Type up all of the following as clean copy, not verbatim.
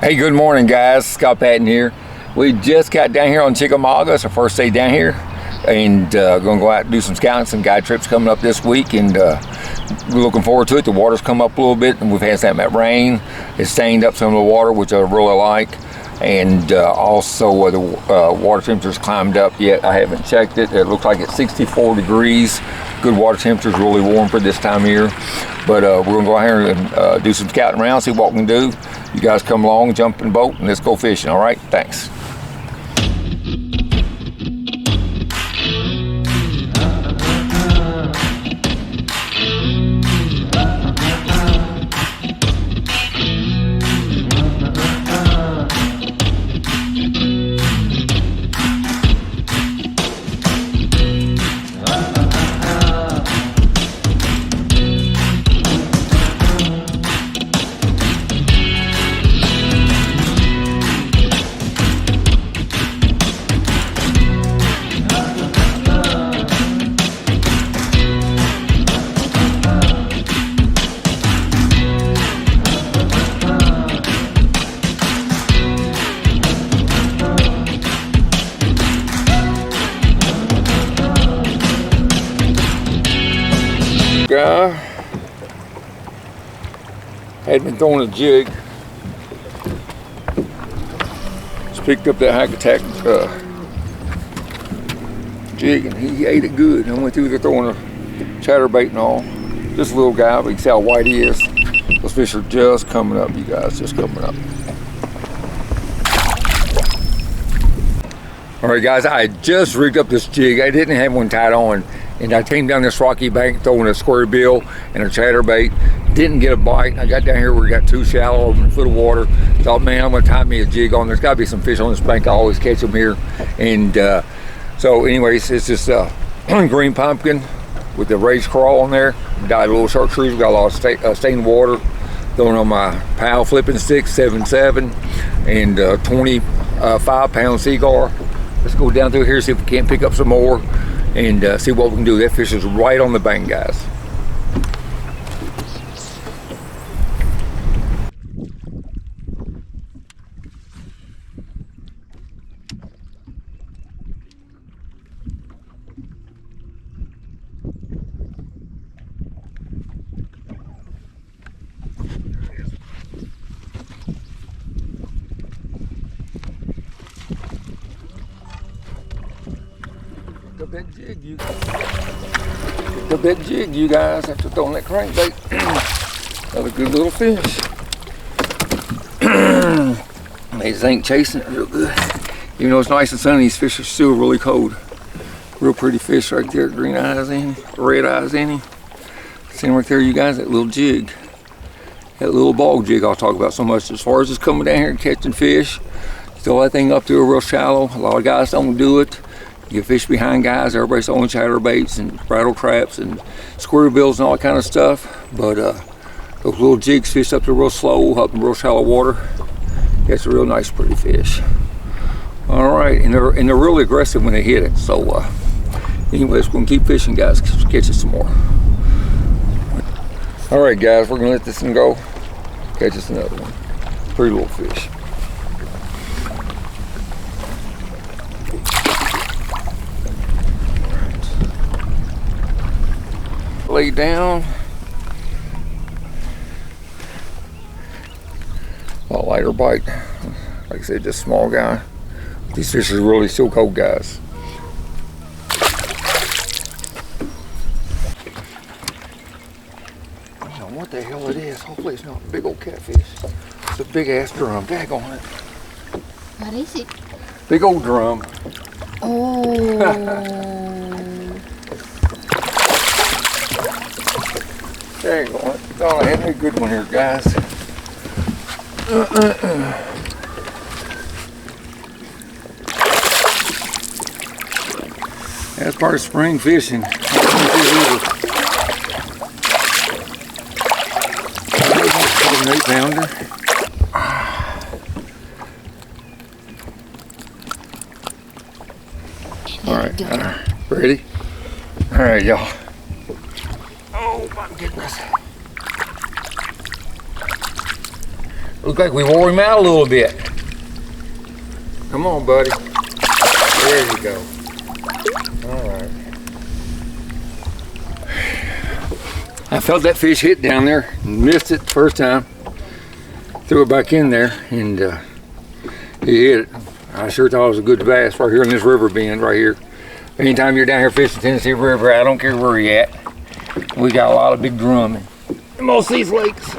Hey, good morning, guys. Scott Patton here. We just got down here on Chickamauga. It's our first day down here, and gonna go out and do some scouting. Some guide trips coming up this week, and we're looking forward to it. The water's come up a little bit, and we've had some that rain. It's stained up some of the water, which I really like, and also the water temperature's climbed up yet. I haven't checked it. It looks like it's 64 degrees. Good water temperature, is really warm for this time of year. But we're gonna go out here and do some scouting around, see what we can do. You guys come along, jump in the boat, and let's go fishing. All right, thanks. Guy had been throwing a jig. Just picked up that hack attack jig, and he ate it good. I went through there throwing a chatterbait and all. Just a little guy, but you can see how white he is. Those fish are just coming up, you guys, just coming up. All right, guys, I just rigged up this jig. I didn't have one tied on, and I came down this rocky bank throwing a square bill and a chatterbait. Didn't get a bite. I got down here where we got too shallow, over a foot of water. Thought, man, I'm gonna tie me a jig on. There's gotta be some fish on this bank. I always catch them here. And so anyways, it's just green pumpkin with the raised crawl on there. Dyed a little chartreuse. We got a lot of stained water. Throwing on my PAL flipping stick, 7.7, and 25-pound seaguar. Let's go down through here, see if we can't pick up some more, and see what we can do. That fish is right on the bank, guys. Picked up that jig, you guys, after throwing that crankbait. Another good little fish. These ain't chasing it real good. Even though it's nice and sunny, these fish are still really cold. Real pretty fish right there, green eyes in him, red eyes in him. See him right there, you guys, that little jig. That little bog jig I'll talk about so much. As far as just coming down here and catching fish, throw that thing up to a real shallow. A lot of guys don't do it. You fish behind guys, everybody's throwing chatterbaits and rattle traps and square bills and all that kind of stuff. But those little jigs fish up to real slow, up in real shallow water. It's a real nice, pretty fish. All right, and they're really aggressive when they hit it. So anyways, we're gonna keep fishing, guys, catch us some more. All right, guys, we're gonna let this one go. Catch us another one. Pretty little fish. Lay down. A lot lighter bite. Like I said, just small guy. These fish are really still cold, guys. I don't know what the hell it is. Hopefully it's not a big old catfish. It's a big ass drum. Dag on it. What is it? Big old drum. Oh. There you go. Thought I had a good one here, guys. That's part of spring fishing. An 8-pounder. All right, ready? All right, y'all. Oh my goodness. Look like we wore him out a little bit. Come on, buddy. There you go. All right. I felt that fish hit down there. Missed it the first time. Threw it back in there, and he hit it. I sure thought it was a good bass right here in this river bend right here. Anytime you're down here fishing Tennessee River, I don't care where you're at. We got a lot of big drum in most of these lakes.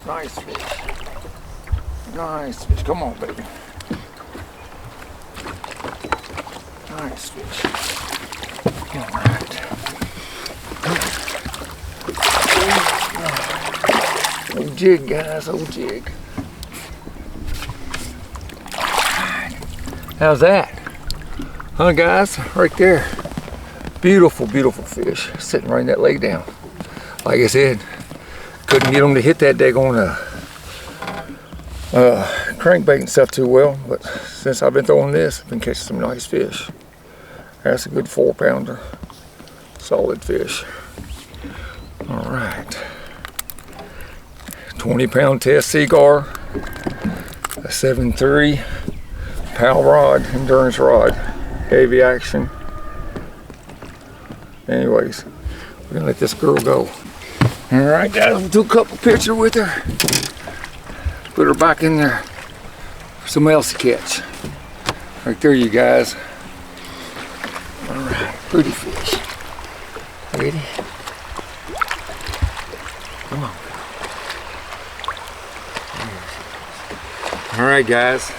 Nice fish. Nice fish. Come on, baby. Nice fish. All right. Old jig, guys. Old jig. How's that? Huh, guys? Right there. Beautiful, beautiful fish. Sitting right in that lay down. Like I said, couldn't get them to hit that daggone crankbait and stuff too well, but since I've been throwing this, I've been catching some nice fish. That's a good 4-pounder. Solid fish. All right. 20-pound test Seagar. A 7.3 Pal rod, endurance rod. Heavy action. Anyways, we're gonna let this girl go. All right, guys, we'll do a couple pictures with her. Put her back in there for somebody else to catch. Right there, you guys. All right, pretty fish. Ready? Come on. All right, guys.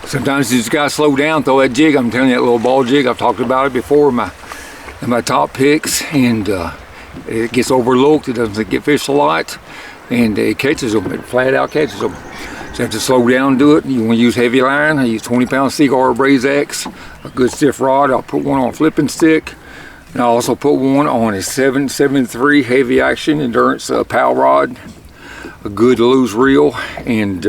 Sometimes you just gotta slow down, throw that jig. I'm telling you, that little ball jig, I've talked about it before in my top picks, and it gets overlooked. It doesn't get fished a lot, and it catches them. It flat out catches them. So you have to slow down and do it. You want to use heavy line. I use 20-pound Seagar Braze X, a good stiff rod. I'll put one on a flipping stick, and I also put one on a 7.3 heavy action endurance Pal rod, a good loose reel, and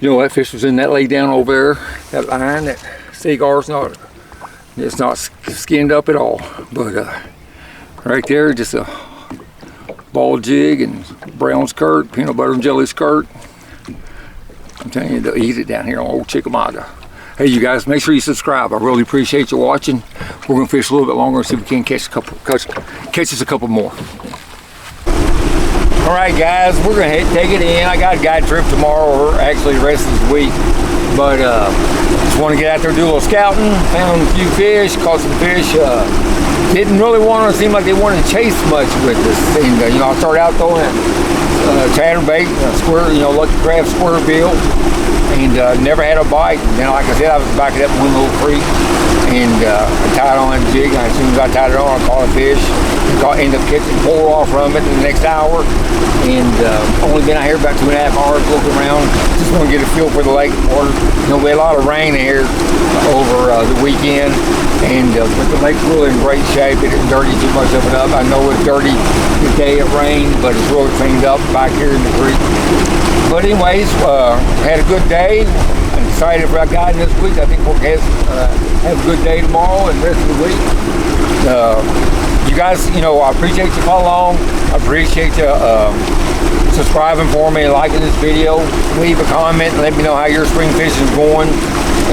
you know, that fish was in that lay down over there. That line, that Seagar's not skinned up at all, but right there, just a ball jig and brown skirt, peanut butter and jelly skirt. I'm telling you, they'll eat it down here on old Chickamauga. Hey, you guys, make sure you subscribe. I really appreciate you watching. We're gonna fish a little bit longer and see if we can catch us a couple more. All right, guys, we're gonna take it in. I got a guide trip tomorrow, or actually the rest of the week, but just want to get out there, do a little scouting. Found a few fish, caught some fish. Didn't really want to seem like they wanted to chase much with this thing. You know, I started out throwing chatterbait, square, you know, lucky crab square bill, and never had a bite. And then, like I said, I was backing up one little creek, and I tied on that jig. And as soon as I tied it on, I caught a fish. Ended up catching 4 off from it in the next hour, and only been out here about 2.5 hours looking around. Just want to get a feel for the lake water. You know, we had a lot of rain here over the weekend, and but the lake's really in great shape. It didn't dirty too much of it up. I know it's dirty the day it rained, but it's really cleaned up back here in the creek. But anyways, had a good day. I'm excited for our guiding this week. I think we'll have a good day tomorrow and the rest of the week. You guys, you know, I appreciate you following along. I appreciate you subscribing for me, liking this video. Leave a comment and let me know how your spring fishing is going.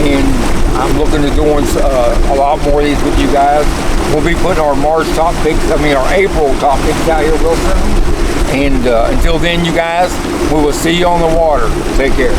And I'm looking to doing a lot more of these with you guys. We'll be putting our March top picks, our April top picks out here real soon. And until then, you guys, we will see you on the water. Take care.